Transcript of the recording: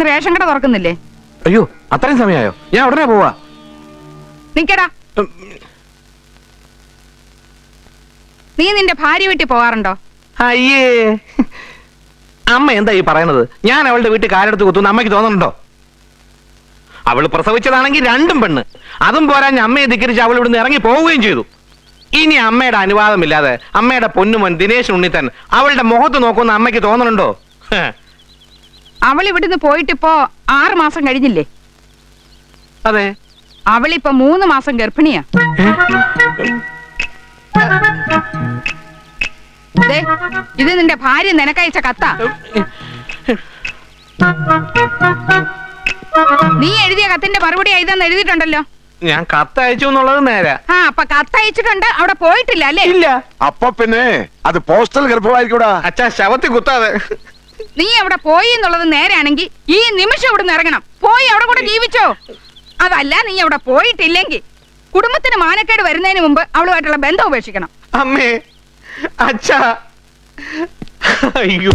Ration കട തുറക്കുന്നില്ലേ? അയ്യോ, അത്രയും സമയമായോ? ഞാൻ ഉടനെ പോവാ. നിക്കടാ. നീ നിന്റെ ഭാര്യ വീട്ടിൽ പോവാറുണ്ടോ? അയ്യേ, അമ്മ എന്താ ഈ പറയണത്? ഞാൻ അവളുടെ വീട്ടിൽ കാലെടുത്ത് കുത്തുന്ന അമ്മയ്ക്ക് തോന്നുന്നുണ്ടോ? അവള് പ്രസവിച്ചതാണെങ്കിൽ രണ്ടും പെണ്ണ്. അതും പോരാഞ്ഞ് അമ്മയെ ധിക്കരിച്ച് അവൾ ഇവിടുന്ന് ഇറങ്ങി പോവുകയും ചെയ്തു. ഇനി അമ്മയുടെ അനുവാദമില്ലാതെ അമ്മയുടെ പൊന്നുമോൻ ദിനേശ് ഉണ്ണിത്തൻ അവളുടെ മുഖത്ത് നോക്കുന്ന അമ്മയ്ക്ക് തോന്നുന്നുണ്ടോ? അവൾ ഇവിടുന്ന് പോയിട്ടിപ്പോ 6 മാസം കഴിഞ്ഞില്ലേ? അതെ. അവളിപ്പോ 3 മാസം ഗർഭിണിയാ. ഇത് നിന്റെ ഭാര്യ നിനക്കയച്ച കത്താ. നീ എഴുതിയ കത്തിന്റെ മറുപടി ഇതെന്ന് എഴുതിയിട്ടുണ്ടല്ലോ. ഞാൻ കത്തയച്ചു എന്നുള്ളത് നേരെ. അപ്പൊ കത്തയച്ചിട്ടുണ്ട്, അവിടെ പോയിട്ടില്ല അല്ലേ? ഇല്ല. അപ്പൊ പിന്നെ അത് പോസ്റ്റൽ ഗർഭമായിരിക്കൂടാ. അച്ഛാ, ശവത്തിൽ കുത്താതെ. നീ അവിടെ പോയി എന്നുള്ളത് നേരാണെങ്കിൽ ഈ നിമിഷം ഇവിടെ നിന്ന് ഇറങ്ങണം. പോയി അവിടെ കൂടെ ജീവിച്ചോ. അതല്ല, നീ അവിടെ പോയിട്ടില്ലെങ്കിൽ കുടുംബത്തിന് മാനക്കേട് വരുന്നതിന് മുമ്പ് അവളുമായിട്ടുള്ള ബന്ധം ഉപേക്ഷിക്കണം. അമ്മേ, അച്ഛാ, അയ്യോ.